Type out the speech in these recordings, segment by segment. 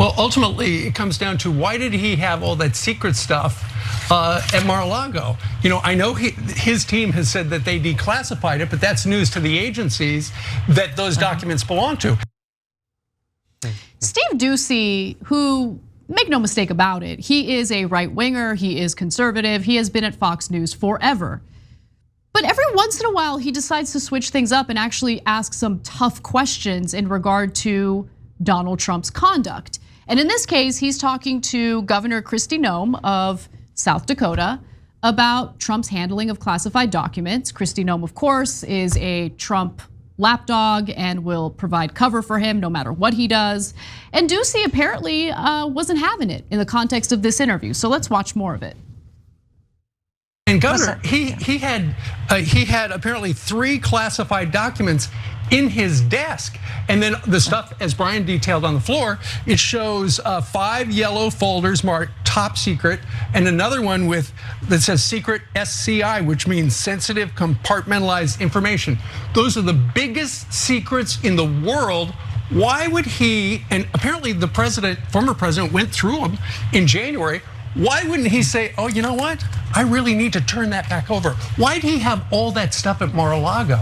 Well, ultimately, it comes down to why did he have all that secret stuff at Mar-a-Lago? I know his team has said that they declassified it, but that's news to the agencies that those documents belong to. Steve Doocey, who, make no mistake about it, he is a right-winger, he is conservative, he has been at Fox News forever. But every once in a while, he decides to switch things up and actually ask some tough questions in regard to Donald Trump's conduct. And in this case, he's talking to Governor Kristi Noem of South Dakota about Trump's handling of classified documents. Kristi Noem, of course, is a Trump lapdog and will provide cover for him no matter what he does. And Doocey apparently wasn't having it in the context of this interview. So let's watch more of it. And Governor, he had apparently 3 classified documents in his desk. And then the stuff, as Brian detailed on the floor, it shows 5 yellow folders marked top secret and another one that says secret SCI, which means sensitive compartmentalized information. Those are the biggest secrets in the world. Why would he, and apparently the former president went through them in January. Why wouldn't he say, oh, you know what? I really need to turn that back over. Why'd he have all that stuff at Mar-a-Lago?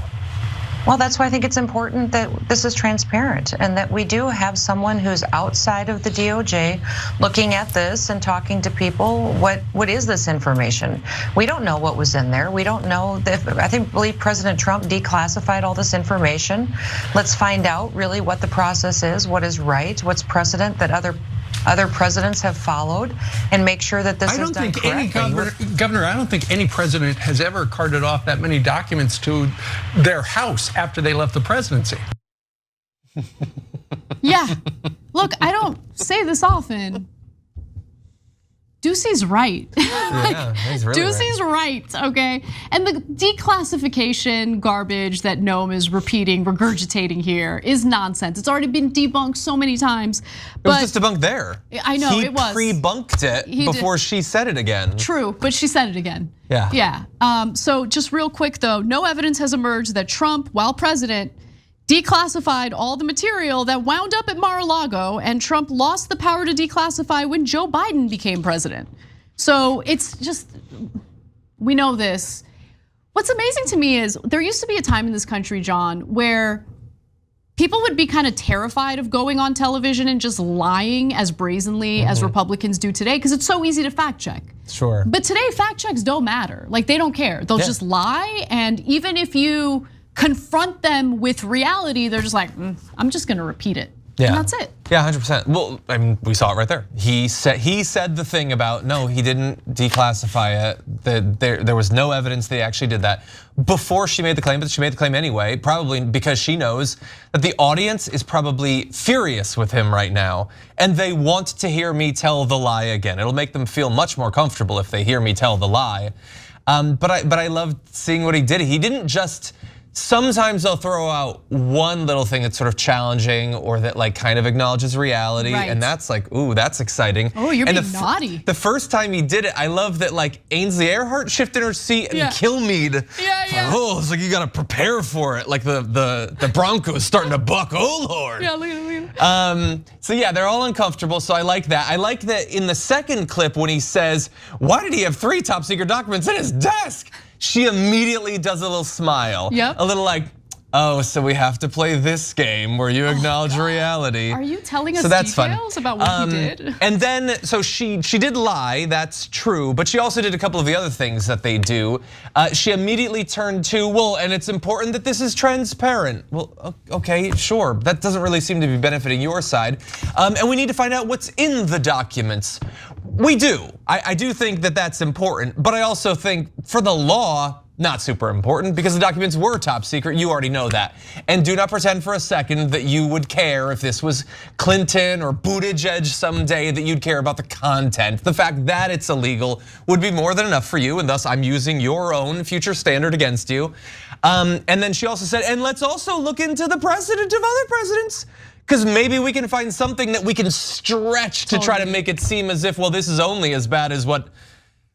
Well, that's why I think it's important that this is transparent and that we do have someone who's outside of the DOJ looking at this and talking to people. What is this information? We don't know what was in there. We don't know. I believe President Trump declassified all this information. Let's find out really what the process is, what is right, what's precedent that other presidents have followed, and make sure that this is done correctly. Governor, I don't think any president has ever carted off that many documents to their house after they left the presidency. Yeah, look, I don't say this often. Doocey's right. Yeah, he's really Doocey's right, okay? And the declassification garbage that Noem is repeating, regurgitating here is nonsense. It's already been debunked so many times. It was just debunked there. I know, it was. He pre-bunked it before she said it again. True, but she said it again. Yeah. Yeah, so just real quick though, no evidence has emerged that Trump, while president, declassified all the material that wound up at Mar-a-Lago, and Trump lost the power to declassify when Joe Biden became president. So it's just, we know this. What's amazing to me is there used to be a time in this country, John, where people would be kind of terrified of going on television and just lying as brazenly as Republicans do today, because it's so easy to fact check. Sure. But today, fact checks don't matter. Like, they don't care. They'll just lie, and even if you confront them with reality, they're just like, I'm just gonna repeat it. Yeah. And that's it. Yeah, 100%. Well, I mean, we saw it right there. He said the thing about, no, he didn't declassify it. That there was no evidence that he actually did that before she made the claim, but she made the claim anyway, probably because she knows that the audience is probably furious with him right now, and they want to hear me tell the lie again. It'll make them feel much more comfortable if they hear me tell the lie. But I loved seeing what he did. He didn't just. Sometimes they'll throw out one little thing that's sort of challenging or that like kind of acknowledges reality, right. And that's like, ooh, that's exciting. Oh, you're being naughty. The first time he did it, I love that like Ainsley Earhart shifted her seat and Kilmeade. Yeah. Oh, it's like you gotta prepare for it. Like the Broncos starting to buck. Oh Lord. Yeah, look at. So yeah, they're all uncomfortable. So I like that. I like that in the second clip when he says, "Why did he have 3 top secret documents in his desk?" She immediately does a little smile. Yep. A little like, oh, so we have to play this game where you acknowledge reality. Are you telling us details fun. About what he did? And then, so she did lie, that's true, but she also did a couple of the other things that they do. She immediately turned to, well, and it's important that this is transparent. Well, okay, sure. That doesn't really seem to be benefiting your side. And we need to find out what's in the documents. We do. I do think that that's important, but I also think for the law, not super important because the documents were top secret. You already know that. And do not pretend for a second that you would care if this was Clinton or Buttigieg someday, that you'd care about the content. The fact that it's illegal would be more than enough for you, and thus I'm using your own future standard against you. And then she also said, and let's also look into the precedent of other presidents, because maybe we can find something that we can stretch to try to make it seem as if, well, this is only as bad as what,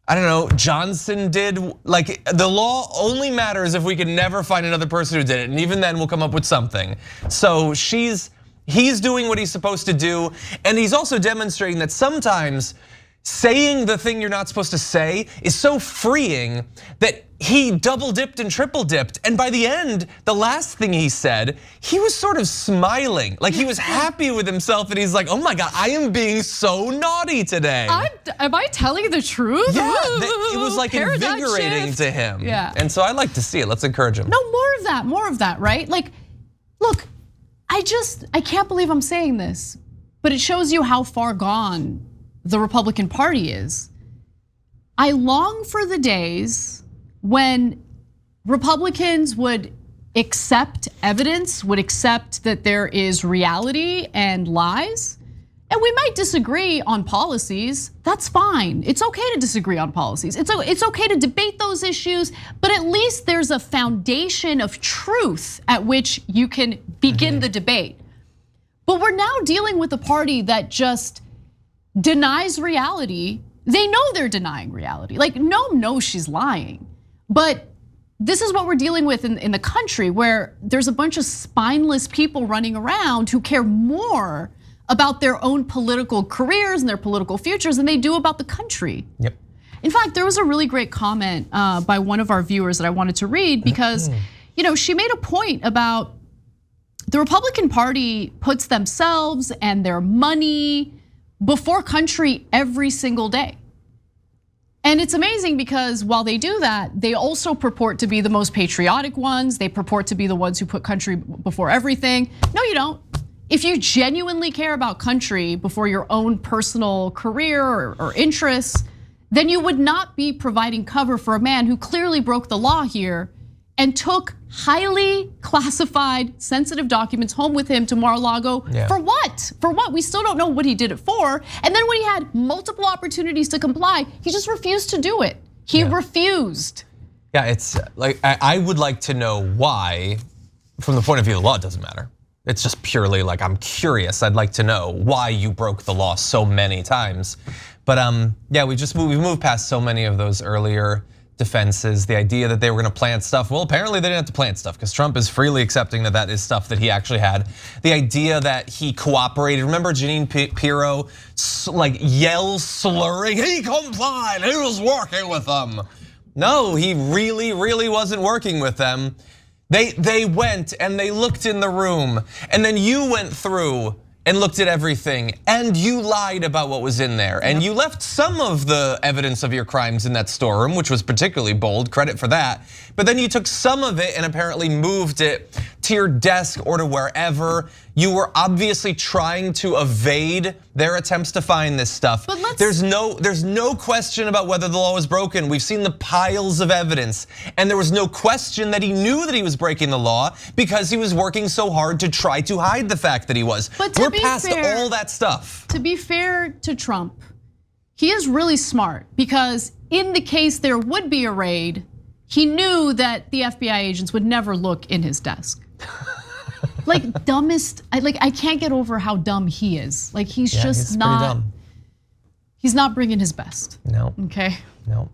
I don't know, Johnson did. Like, the law only matters if we can never find another person who did it, and even then we'll come up with something. So he's He's doing what he's supposed to do, and he's also demonstrating that sometimes saying the thing you're not supposed to say is so freeing that he double dipped and triple dipped. And by the end, the last thing he said, he was sort of smiling. Like he was happy with himself and he's like, oh my God, I am being so naughty today. Am I telling the truth? Yeah, it was like invigorating to him. Yeah. And so I like to see it, let's encourage him. No, more of that, right? Like, look, I can't believe I'm saying this, but it shows you how far gone the Republican Party is. I long for the days when Republicans would accept evidence, would accept that there is reality and lies. And we might disagree on policies, that's fine. It's okay to disagree on policies. It's okay to debate those issues, but at least there's a foundation of truth at which you can begin the debate. But we're now dealing with a party that just denies reality. They know they're denying reality. Like Noem knows she's lying, but this is what we're dealing with in the country where there's a bunch of spineless people running around who care more about their own political careers and their political futures than they do about the country. Yep. In fact, there was a really great comment by one of our viewers that I wanted to read because she made a point about the Republican Party puts themselves and their money before country every single day. And it's amazing because while they do that, they also purport to be the most patriotic ones. They purport to be the ones who put country before everything. No, you don't. If you genuinely care about country before your own personal career or interests, then you would not be providing cover for a man who clearly broke the law here and took highly classified, sensitive documents home with him to Mar-a-Lago. Yeah. For what? For what? We still don't know what he did it for. And then when he had multiple opportunities to comply, he just refused to do it. He refused. Yeah, it's like, I would like to know why, from the point of view of the law, it doesn't matter. It's just purely like, I'm curious. I'd like to know why you broke the law so many times. But yeah, we've moved past so many of those earlier defenses. The idea that they were gonna plant stuff. Well, apparently they didn't have to plant stuff because Trump is freely accepting that that is stuff that he actually had. The idea that he cooperated. Remember Jeanine Pirro like yell slurring, he complied, he was working with them. No, he really wasn't working with them. They went and they looked in the room and then you went through and looked at everything and you lied about what was in there and you left some of the evidence of your crimes in that storeroom, which was particularly bold, credit for that. But then you took some of it and apparently moved it to your desk or to wherever. You were obviously trying to evade their attempts to find this stuff. But there's no question about whether the law was broken. We've seen the piles of evidence and there was no question that he knew that he was breaking the law because he was working so hard to try to hide the fact that he was. We're past all that stuff. To be fair to Trump, he is really smart because in the case there would be a raid, he knew that the FBI agents would never look in his desk. Like dumbest, I can't get over how dumb he is. Like he's just not. He's not bringing his best. No. Okay. No.